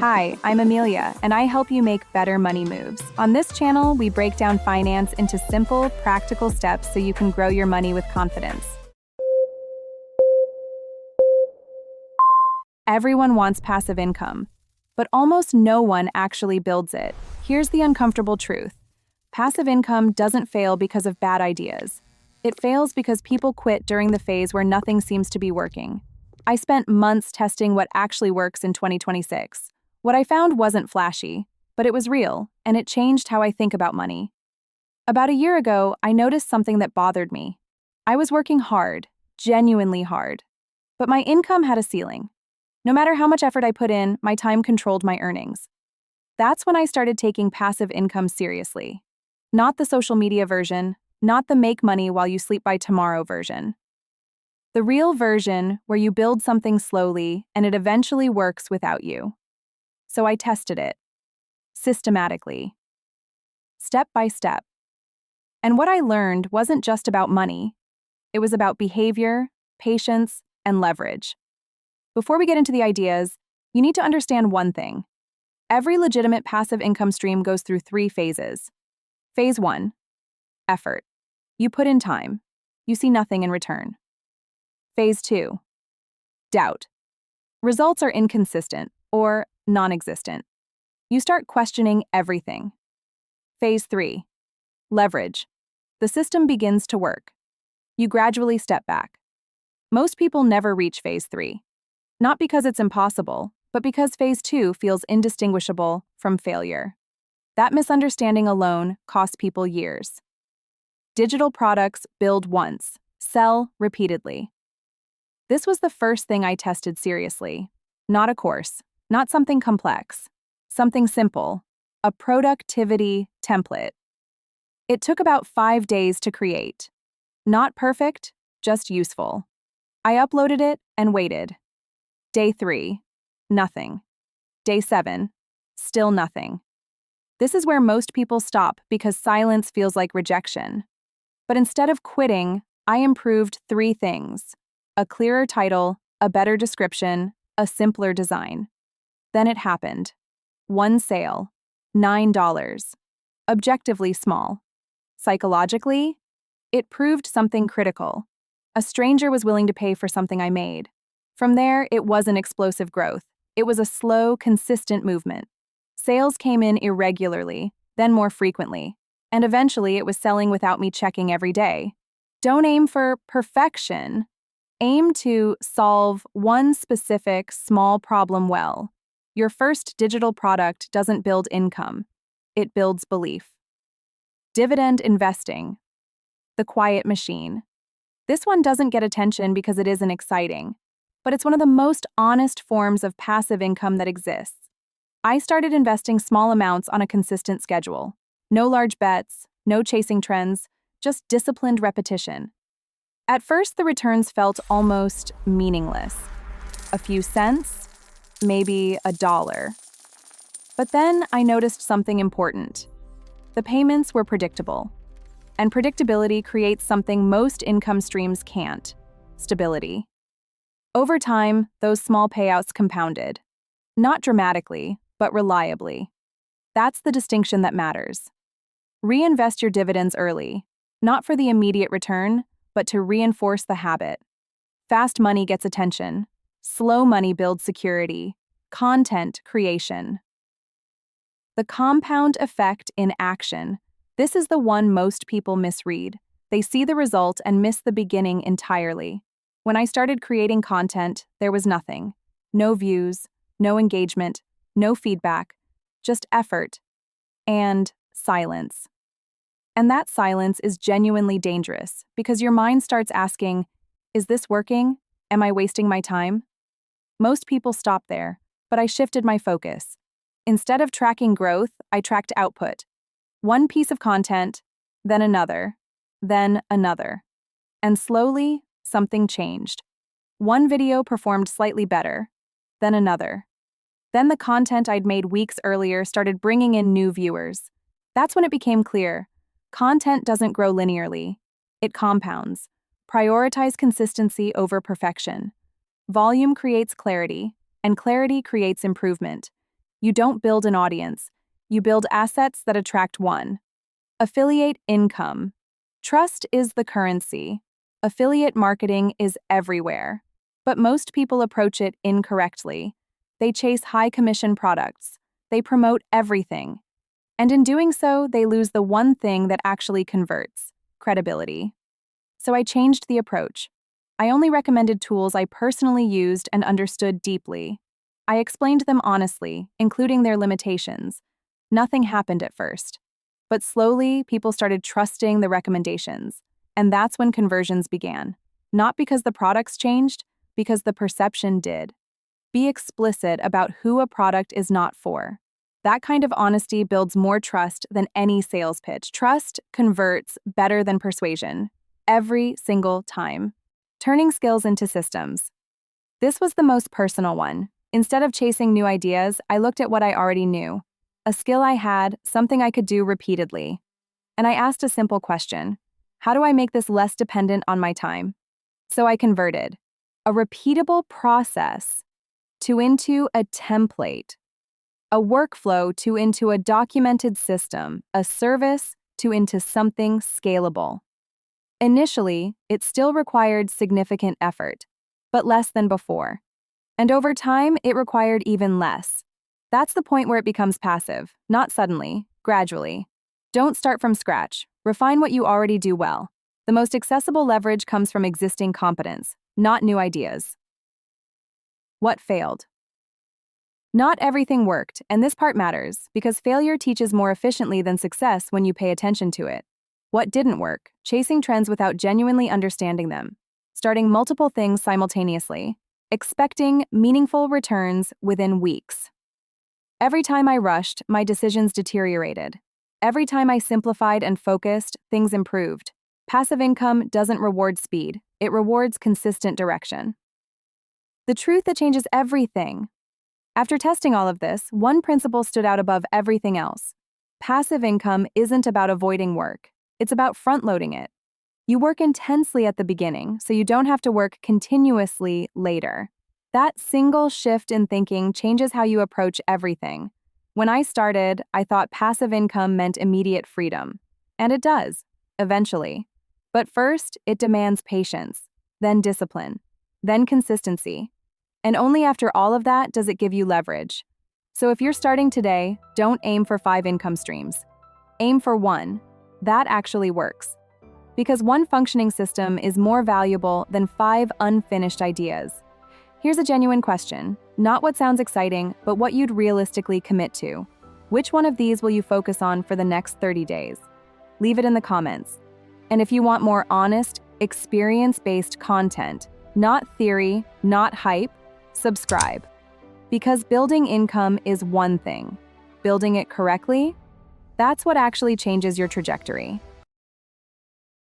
Hi, I'm Amelia, and I help you make better money moves. On this channel, we break down finance into simple, practical steps so you can grow your money with confidence. Everyone wants passive income, but almost no one actually builds it. Here's the uncomfortable truth. Passive income doesn't fail because of bad ideas. It fails because people quit during the phase where nothing seems to be working. I spent months testing what actually works in 2026. What I found wasn't flashy, but it was real, and it changed how I think about money. About a year ago, I noticed something that bothered me. I was working hard, genuinely hard, but my income had a ceiling. No matter how much effort I put in, my time controlled my earnings. That's when I started taking passive income seriously. Not the social media version, not the make money while you sleep by tomorrow version. The real version where you build something slowly and it eventually works without you. So I tested it, systematically, step by step. And what I learned wasn't just about money. It was about behavior, patience, and leverage. Before we get into the ideas, you need to understand one thing. Every legitimate passive income stream goes through 3 phases. Phase 1, effort. You put in time. You see nothing in return. Phase 2, doubt. Results are inconsistent or non-existent. You start questioning everything. Phase 3, leverage. The system begins to work. You gradually step back. Most people never reach phase 3. Not because it's impossible, but because phase 2 feels indistinguishable from failure. That misunderstanding alone costs people years. Digital products build once, sell repeatedly. This was the first thing I tested seriously. Not a course, not something complex, something simple, a productivity template. It took about 5 days to create. Not perfect, just useful. I uploaded it and waited. Day 3, nothing. Day 7, still nothing. This is where most people stop because silence feels like rejection. But instead of quitting, I improved 3 things: a clearer title, a better description, a simpler design. Then it happened. 1 sale, $9. Objectively small. Psychologically, it proved something critical. A stranger was willing to pay for something I made. From there, it wasn't explosive growth. It was a slow, consistent movement. Sales came in irregularly, then more frequently, and eventually it was selling without me checking every day. Don't aim for perfection. Aim to solve one specific, small problem well. Your first digital product doesn't build income. It builds belief. Dividend investing. The quiet machine. This one doesn't get attention because it isn't exciting, but it's one of the most honest forms of passive income that exists. I started investing small amounts on a consistent schedule. No large bets, no chasing trends, just disciplined repetition. At first, the returns felt almost meaningless. A few cents, maybe $1. But then I noticed something important. The payments were predictable. And predictability creates something most income streams can't: stability. Over time, those small payouts compounded. Not dramatically, but reliably. That's the distinction that matters. Reinvest your dividends early, not for the immediate return, but to reinforce the habit. Fast money gets attention. Slow money builds security. Content creation. The compound effect in action. This is the one most people misread. They see the result and miss the beginning entirely. When I started creating content, there was nothing. No views, no engagement, no feedback, just effort and silence. And that silence is genuinely dangerous because your mind starts asking, is this working? Am I wasting my time? Most people stop there, but I shifted my focus. Instead of tracking growth, I tracked output. One piece of content, then another, then another. And slowly, something changed. One video performed slightly better, then another. Then the content I'd made weeks earlier started bringing in new viewers. That's when it became clear. Content doesn't grow linearly. It compounds. Prioritize consistency over perfection. Volume creates clarity, and clarity creates improvement. You don't build an audience. You build assets that attract one. Affiliate income. Trust is the currency. Affiliate marketing is everywhere. But most people approach it incorrectly. They chase high-commission products. They promote everything. And in doing so, they lose the one thing that actually converts: credibility. So I changed the approach. I only recommended tools I personally used and understood deeply. I explained them honestly, including their limitations. Nothing happened at first. But slowly, people started trusting the recommendations. And that's when conversions began. Not because the products changed, because the perception did. Be explicit about who a product is not for. That kind of honesty builds more trust than any sales pitch. Trust converts better than persuasion. Every single time. Turning skills into systems. This was the most personal one. Instead of chasing new ideas, I looked at what I already knew. A skill I had, something I could do repeatedly. And I asked a simple question. How do I make this less dependent on my time? So I converted a repeatable process into a template, a workflow into a documented system, a service into something scalable. Initially, it still required significant effort, but less than before. And over time, it required even less. That's the point where it becomes passive, not suddenly, gradually. Don't start from scratch. Refine what you already do well. The most accessible leverage comes from existing competence, not new ideas. What failed? Not everything worked, and this part matters, because failure teaches more efficiently than success when you pay attention to it. What didn't work? Chasing trends without genuinely understanding them. Starting multiple things simultaneously. Expecting meaningful returns within weeks. Every time I rushed, my decisions deteriorated. Every time I simplified and focused, things improved. Passive income doesn't reward speed, it rewards consistent direction. The truth that changes everything. After testing all of this, one principle stood out above everything else. Passive income isn't about avoiding work, it's about front-loading it. You work intensely at the beginning, so you don't have to work continuously later. That single shift in thinking changes how you approach everything. When I started, I thought passive income meant immediate freedom. And it does, eventually. But first, it demands patience, then discipline, then consistency. And only after all of that does it give you leverage. So if you're starting today, don't aim for 5 income streams. Aim for 1. That actually works. Because one functioning system is more valuable than 5 unfinished ideas. Here's a genuine question, not what sounds exciting, but what you'd realistically commit to. Which one of these will you focus on for the next 30 days? Leave it in the comments. And if you want more honest, experience-based content, not theory, not hype, subscribe. Because building income is one thing. Building it correctly, that's what actually changes your trajectory.